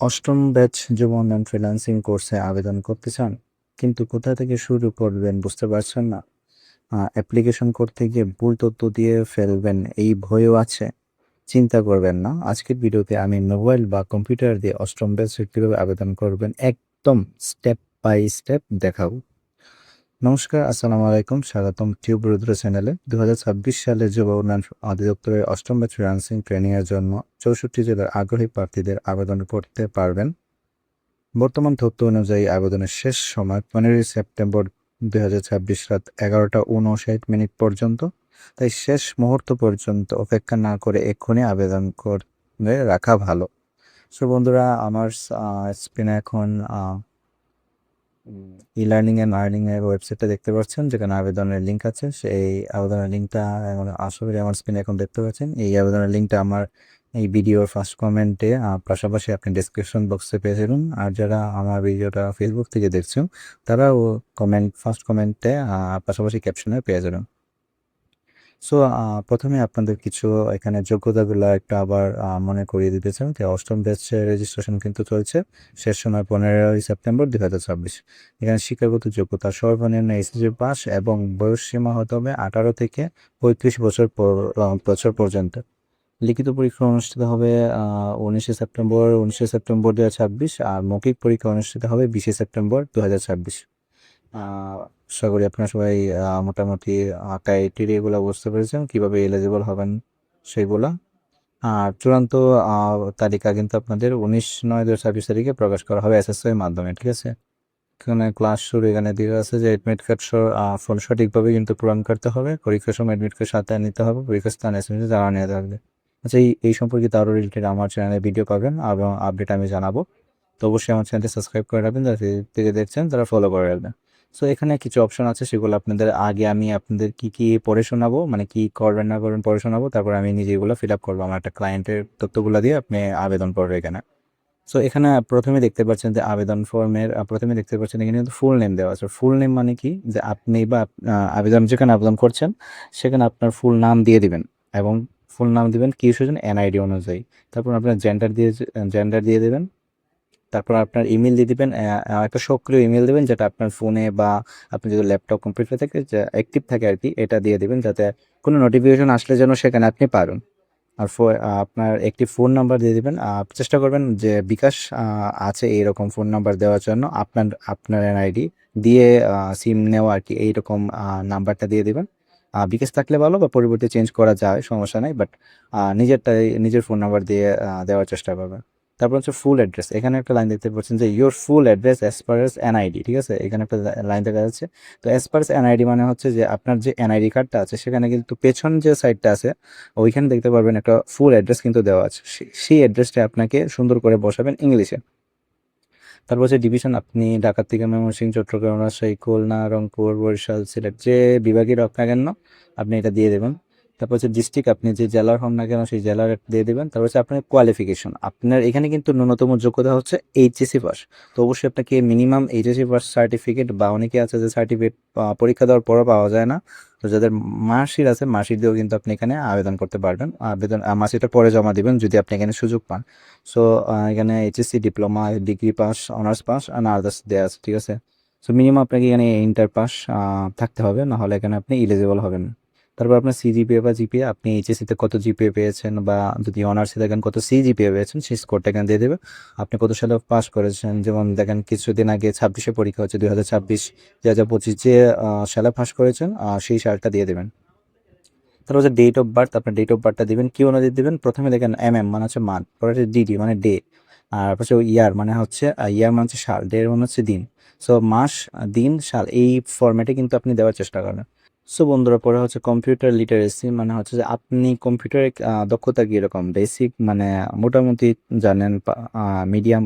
অষ্টম ব্যাচ যুব উন্নয়ন ফ্রিল্যান্সিং কোর্সে আবেদন করতে চান, কিন্তু কোথা থেকে শুরু করবেন বুঝতে পারছেন না। অ্যাপ্লিকেশন করতে গিয়ে ভুল তথ্য দিয়ে ফেলবেন, এই ভয়ও আছে। চিন্তা করবেন না, আজকের ভিডিওতে আমি মোবাইল বা কম্পিউটার দিয়ে অষ্টম ব্যাচে কীভাবে আবেদন করবেন একদম স্টেপ বাই স্টেপ দেখাবো। নমস্কার, আসসালামু আলাইকুম, স্বাগতম টিউব রুদ্র চ্যানেলে। 2026 সালে যুব উন্নয়ন অধিদপ্তরের অষ্টম ব্যাচ ফ্রিল্যান্সিং ট্রেনিংয়ের জন্য 64 জেলার আগ্রহী প্রার্থীদের আবেদন করতে পারবেন। বর্তমান তথ্য অনুযায়ী আবেদনের শেষ সময় 15 সেপ্টেম্বর 2026 রাত 11:59 পর্যন্ত। তাই শেষ মুহূর্ত পর্যন্ত অপেক্ষা না করে এক্ষুনি আবেদন করে রাখা ভালো। সো বন্ধুরা, আমার স্ক্রিনে এখন ই লার্নিং অ্যান্ড আর্নিং এর ওয়েবসাইটটা দেখতে পাচ্ছেন, যেখানে আবেদনের লিঙ্ক আছে। সেই আবেদনের লিঙ্কটা আশা করি আমার স্ক্রিনে এখন দেখতে পাচ্ছেন। এই আবেদনের লিঙ্কটা আমার এই ভিডিওর ফার্স্ট কমেন্টে, পাশাপাশি আপনি ডেসক্রিপশন বক্সে পেয়ে যাবেন। আর যারা আমার ভিডিওটা ফেসবুক থেকে দেখছেন, তারাও ফার্স্ট কমেন্টে পাশাপাশি ক্যাপশনে পেয়ে যাবেন। সো প্রথমে আপনাদের কিছু এখানে যোগ্যতাগুলো একটু আবার মনে করিয়ে দিতে চান যে অষ্টম ব্যাচের রেজিস্ট্রেশন কিন্তু চলছে। শেষ সময় 15 সেপ্টেম্বর 2026। এখানে শিক্ষাগত যোগ্যতা সর্বনিম্ন এসএসসি পাস এবং বয়স সীমা হতে হবে 18 থেকে 35 বছর পর্যন্ত। লিখিত পরীক্ষা অনুষ্ঠিত হবে 19 সেপ্টেম্বর 2026, আর মৌখিক পরীক্ষা অনুষ্ঠিত হবে 20 সেপ্টেম্বর 2026। আশা করি আপনারা সবাই মোটামুটি ক্রাইটেরিয়া এগুলো বুঝতে পেরেছেন, কিভাবে এলিজিবল হবেন সেইগুলা। আর চূড়ান্ত তালিকা কিন্তু আপনাদের 19/9/2026 তারিখে প্রকাশ করা হবে এসএসসি এর মাধ্যমে, ঠিক আছে। এখানে ক্লাস শুরু এখানে দেওয়া আছে যে অ্যাডমিট কার্ড সঠিকভাবে কিন্তু পূরণ করতে হবে। পরীক্ষার সময় অ্যাডমিট কার্ড সাথে নিতে হবে, পরীক্ষার স্থান এসএমএস জানা নিয়ে থাকবে। আচ্ছা, এই সম্পর্কিত আরও রিলেটেড আমার চ্যানেলে ভিডিও পাবেন এবং আপডেট আমি জানাবো। তো অবশ্যই আমার চ্যানেলটি সাবস্ক্রাইব করে রাখবেন, যারা থেকে দেখছেন তারা ফলো করে রাখবেন। সো এখানে কিছু অপশন আছে, সেগুলো আপনাদের আগে আমি আপনাদের কি কি পড়ে শোনাবো, মানে কি করবেন না করবেন পড়ে শোনাবো, তারপর আমি নিজে এগুলো ফিল আপ করবো। আমার একটা ক্লায়েন্টের তথ্যগুলো দিয়ে আপনি আবেদন করবেন এখানে। সো এখানে প্রথমে দেখতে পাচ্ছেন যে আবেদন ফর্মের প্রথমে দেখতে পাচ্ছেন এখানে কিন্তু ফুল নেম দেওয়া আছে। ফুল নেম মানে কি, যে আপনি বা আবেদন যেখানে আবেদন করছেন সেখানে আপনার ফুল নাম দিয়ে দিবেন, এবং ফুল নাম দিবেন কি সেজন এনআইডি অনুযায়ী। তারপর আপনার জেন্ডার দিয়ে দেবেন। তারপর আপনার ইমেল দিয়ে দিবেন, একটা সক্রিয় ইমেল দেবেন যেটা আপনার ফোনে বা আপনি যদি ল্যাপটপ কম্পিউটার থেকে অ্যাক্টিভ থাকে আর কি, এটা দিয়ে দিবেন যাতে কোনো নোটিফিকেশন আসলে যেন সেখানে আপনি পাবেন। আর আপনার একটি ফোন নাম্বার দিয়ে দিবেন। চেষ্টা করবেন যে বিকাশ আছে এইরকম ফোন নাম্বার দেওয়ার জন্য, আপনার এনআইডি দিয়ে সিম নেওয়া আর কি, এইরকম নাম্বারটা দিয়ে দিবেন। বিকাশ থাকলে ভালো, বা পরিবর্তে চেঞ্জ করা যায়, সমস্যা নাই, বাট নিজের ফোন নাম্বার দিয়ে দেওয়ার চেষ্টা করবেন। তারপর হচ্ছে ফুল অ্যাড্রেস। এখানে একটা লাইন দেখতে পাচ্ছেন যে your full address as per S NID, ঠিক আছে। এখানে একটা লাইন দেখা যাচ্ছে। তো অ্যাজ পার এস এনআইডি মানে হচ্ছে যে আপনার যে এনআইডি কার্ডটা আছে সেখানে কিন্তু পেছন যে সাইডটা আছে ওইখানে দেখতে পারবেন একটা ফুল অ্যাড্রেস কিন্তু দেওয়া আছে। সেই অ্যাড্রেসটা আপনাকে সুন্দর করে বসাবেন ইংলিশে। তারপর হচ্ছে ডিভিশন, আপনি ঢাকা থেকে ময়মনসিংহ, চট্টগ্রাম, রাজশাহী, খুলনা, রংপুর, বরিশাল, সিলেট, যে বিভাগের হোক না কেন আপনি এটা দিয়ে দেবেন। তারপর হচ্ছে ডিস্ট্রিক্ট, আপনি যে জেলার হন না কেন সেই জেলার দিয়ে দেবেন। তারপর হচ্ছে আপনার কোয়ালিফিকেশন, আপনার এখানে কিন্তু ন্যূনতম যোগ্যতা হচ্ছে এইচএসসি পাস। তো অবশ্যই আপনাকে মিনিমাম এইচএসসি পাস সার্টিফিকেট, বা অনেকে আছে যে সার্টিফিকেট পরীক্ষা দেওয়ার পরও পাওয়া যায় না, তো যাদের মার্কশিট আছে মার্কশিট দিয়েও কিন্তু আপনি এখানে আবেদন করতে পারবেন। মার্কশিটটা পরে জমা দিবেন যদি আপনি এখানে সুযোগ পান। সো এখানে HSC, diploma, degree pass, honours pass আর আদার্স দেওয়া আছে, ঠিক আছে। সো মিনিমাম আপনাকে এখানে ইন্টার পাস থাকতে হবে, না হলে এখানে আপনি এলিজিবল হবেন। তারপর আপনার সিজিপিএ বা জিপিএ, আপনি এইচএসসিতে কত জিপিএ পেয়েছেন, বা যদি অনার্সে দেখেন কত সিজিপিএ পেয়েছেন, সেই স্কোরটা এখানে দিয়ে দেবে। আপনি কত সালে পাস করেছেন, যেমন দেখেন কিছুদিন আগে 26-এ পরীক্ষা হচ্ছে, 2026, 2025 যে সালে পাস করেছেন সেই সালটা দিয়ে দেবেন। তারপর হচ্ছে ডেট অফ বার্থ, আপনার ডেট অফ বার্থটা দিবেন, কি অনুযায়ী দিবেন। প্রথমে দেখেন মানে হচ্ছে মান্থ, পরে হচ্ছে ডিডি মানে ডে, আর হচ্ছে ইয়ার মানে হচ্ছে সাল, ডে মানে হচ্ছে দিন। সো মাস, দিন, সাল, এই ফরম্যাটে কিন্তু আপনি দেওয়ার চেষ্টা করেন। সো বন্ধুরা, পরে হচ্ছে কম্পিউটার লিটারেসি, মানে হচ্ছে যে আপনি কম্পিউটারে দক্ষতা কীরকম, বেসিক মানে মোটামুটি জানেন, মিডিয়াম,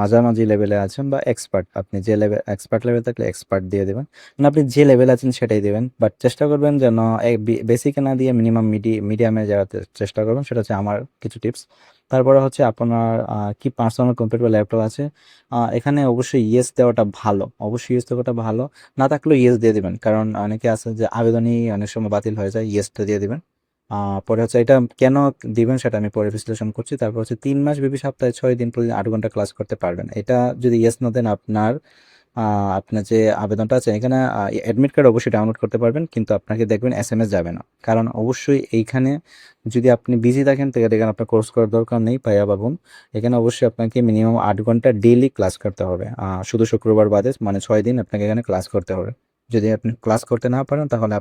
মাঝামাঝি লেভেলে আছেন, বা এক্সপার্ট। আপনি যে এক্সপার্ট লেভেল থাকলে এক্সপার্ট দিয়ে দেবেন, মানে আপনি যে লেভেল আছেন সেটাই দেবেন। বাট চেষ্টা করবেন যেন বেসিকে না দিয়ে মিনিমাম মিডিয়ামে যাওয়াতে চেষ্টা করবেন, সেটা হচ্ছে আমার কিছু টিপস। তারপরে হচ্ছে আপনার কি পার্সোনাল কম্পিউটার বা ল্যাপটপ আছে, এখানে অবশ্যই ইয়েস দেওয়াটা ভালো, অবশ্যই ইয়েস দেওয়াটা ভালো। না থাকলেও ইয়েস দিয়ে দিবেন, কারণ অনেকে আছে যে আবেদনই অনেক সময় বাতিল হয়ে যায়, ইয়েসটা দিয়ে দিবেন। পরে হচ্ছে এটা কেন দিবেন সেটা আমি পরে বিশ্লেষণ করছি। তারপর হচ্ছে 3 মাস ব্যাপী সপ্তাহে 6 দিন প্রতিদিন 8 ঘন্টা ক্লাস করতে পারবেন। এটা যদি ইয়েস না দেন আপনার যে আবেদনটা আছে এখানে অ্যাডমিট কার্ড অবশ্যই ডাউনলোড করতে পারবেন, কিন্তু আপনাকে দেখবেন এসএমএস যাবে না। কারণ অবশ্যই এইখানে যদি আপনি বিজি থাকেন তাহলে এখানে আপনার কোর্স করার দরকার নেই পাইয়া বাবুন। এখানে অবশ্যই আপনাকে মিনিমাম 8 ঘন্টা ডেইলি ক্লাস করতে হবে, শুধু শুক্রবার বাদে, মানে 6 দিন আপনাকে এখানে ক্লাস করতে হবে। যদি আপনি ক্লাস করতে না পারেন তাহলে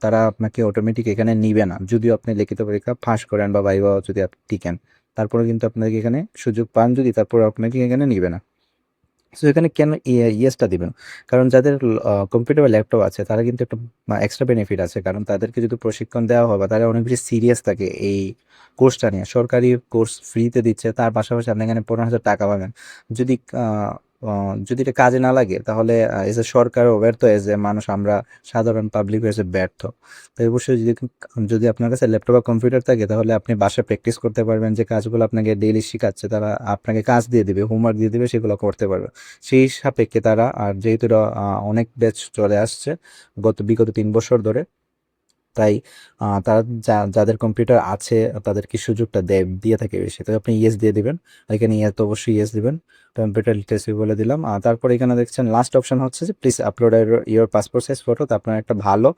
তারা আপনাকে অটোমেটিক এখানে নিবে না, যদিও আপনি লিখিত পরীক্ষা পাস করেন বা ভাইবা যদি আপনি টিকেন, তারপরে কিন্তু আপনাকে এখানে সুযোগ পান যদি, তারপর আপনাকে এখানে নিবে না। সো এখানে কেন ইয়েসটা দিবেন, কারণ যাদের কম্পিউটার বা ল্যাপটপ আছে তারা কিন্তু একটা এক্সট্রা বেনিফিট আছে, কারণ তাদেরকে যদি প্রশিক্ষণ দেওয়া হয় বা তারা অনেক বেশি সিরিয়াস থাকে এই কোর্সটা নিয়ে, সরকারি কোর্স ফ্রিতে দিচ্ছে, তার পাশাপাশি আপনি এখানে 15,000 টাকা পাবেন। যদি যদি এটা কাজে না লাগে তাহলে এজ এ সরকারও ব্যর্থ, এজ এ মানুষ আমরা সাধারণ পাবলিক হয়েছে ব্যর্থ। তো অবশ্যই যদি যদি আপনার কাছে ল্যাপটপ বা কম্পিউটার থাকে তাহলে আপনি বাসায় প্র্যাকটিস করতে পারবেন, যে কাজগুলো আপনাকে ডেইলি শেখাচ্ছে তারা আপনাকে কাজ দিয়ে দিবে, হোমওয়ার্ক দিয়ে দিবে, সেগুলো করতে পারবে সেই সাপেক্ষে তারা। আর যেহেতু এরা, অনেক ব্যাচ চলে আসছে বিগত 3 বছর ধরে, তাই তারা যাদের কম্পিউটার আছে তাদেরকে সুযোগটা দিয়ে থাকে বেশি। তো আপনি ইয়েস দিয়ে দিবেন, এখানে ইয়েস তো অবশ্যই ইয়েস দিবেন, কম্পিউটার লিটারেসি বলে দিলাম। তারপর এখানে দেখছেন লাস্ট অপশন হচ্ছে যে please upload your passport size photo. তো আপনার একটা ভালো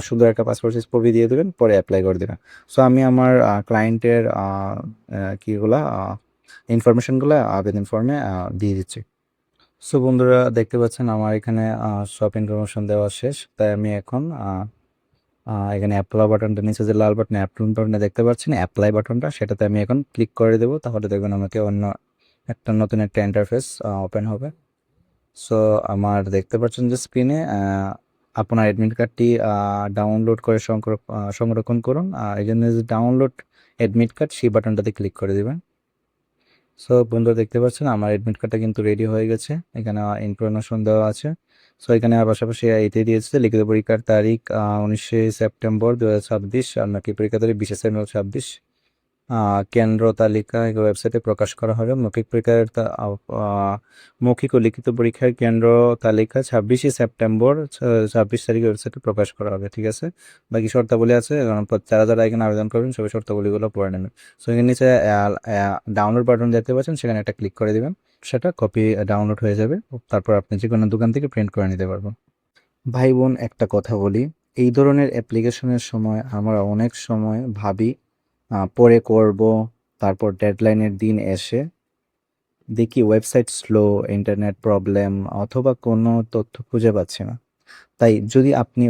সুন্দর একটা পাসপোর্ট সাইজ ছবি দিয়ে দেবেন, পরে অ্যাপ্লাই করে দেবেন। সো আমি আমার ক্লায়েন্টের কিগুলা ইনফরমেশনগুলো আবেদন ফর্মে দিয়ে দিচ্ছি। সো বন্ধুরা দেখতে পাচ্ছেন আমার এখানে সব ইনফরমেশন দেওয়া শেষ, তাই আমি এখন এখানে অ্যাপ্লাই বাটনটা, নিচে যে লাল বাটনে অ্যাপ্লাই বাটনটা দেখতে পাচ্ছেন, অ্যাপ্লাই বাটনটা, সেটাতে আমি এখন ক্লিক করে দেবো। তাহলে দেখবেন আমাকে অন্য নতুন একটা ইন্টারফেস ওপেন হবে। সো আমার দেখতে পাচ্ছেন যে স্ক্রিনে আপনার অ্যাডমিট কার্ডটি ডাউনলোড করে সংরক্ষণ করুন। এই জন্য যে ডাউনলোড অ্যাডমিট কার্ড সেই বাটনটাতে ক্লিক করে দেবেন। সো বন্ধুরা দেখতে পাচ্ছেন আমার অ্যাডমিট কার্ডটা কিন্তু রেডি হয়ে গেছে, এখানে ইনফরমেশন দেওয়া আছে। সো এখানে পাশাপাশি এতে দিয়েছে লিখিত পরীক্ষার তারিখ 19 সেপ্টেম্বর 2026, আর নাকি পরীক্ষা তারিখ 20 সেপ্টেম্বর 26। কেন্দ্র তালিকা ওয়েবসাইটে প্রকাশ করা হবে। মৌখিক ও লিখিত পরীক্ষার কেন্দ্র তালিকা 26 সেপ্টেম্বর 26 তারিখে ওয়েবসাইটে প্রকাশ করা হবে। ঠিক আছে, বাকি শর্তাবলী আছে, কারণ যারা যারা এখানে আবেদন করবেন সবাই শর্তাবলীগুলো পড়ে নেবেন। সো এখানে নিচে ডাউনলোড বাটন দেখতে পাচ্ছেন, সেখানে একটা ক্লিক করে দিবেন, সেটা কপি ডাউনলোড হয়ে যাবে, তারপর আপনি যে কোনো দোকান থেকে প্রিন্ট করে নিতে পারবেন। ভাই বোন একটা কথা বলি, এই ধরনের অ্যাপ্লিকেশনের সময় আমরা অনেক সময় ভাবি পরে করব, তারপর ডেডলাইনের দিন এসে দেখি ওয়েবসাইট স্লো, ইন্টারনেট প্রবলেম, অথবা কোনো তথ্য খুঁজে পাচ্ছি না। তাই যদি আপনি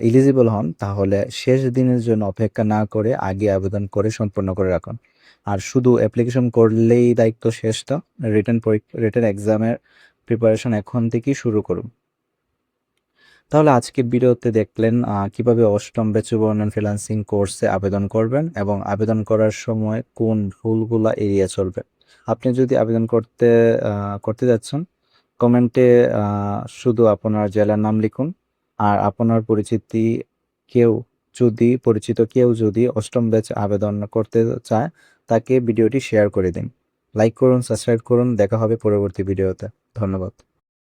এলিজিবল হন তাহলে শেষ দিনের জন্য অপেক্ষা না করে আগে আবেদন করে সম্পূর্ণ করে রাখুন। আর শুধু অ্যাপ্লিকেশন করলেই দায়িত্ব শেষ তো, রিটেন এক্সামের প্রিপারেশন এখন থেকেই শুরু করুন। তাহলে আজকের ভিডিওতে দেখলেন কিভাবে অষ্টম ব্যাচে বর্ণন ফ্রিল্যান্সিং কোর্সে আবেদন করবেন এবং আবেদন করার সময় কোন ভুলগুলা এড়িয়ে চলবেন। আপনি যদি আবেদন করতে যাচ্ছেন, কমেন্টে শুধু আপনার জেলার নাম লিখুন, আর আপনার কেউ পরিচিত কেউ যদি অষ্টম ব্যাচ আবেদন করতে চায় তাকে ভিডিওটি শেয়ার করে দিন। লাইক করুন, সাবস্ক্রাইব করুন, দেখা হবে পরবর্তী ভিডিওতে। ধন্যবাদ।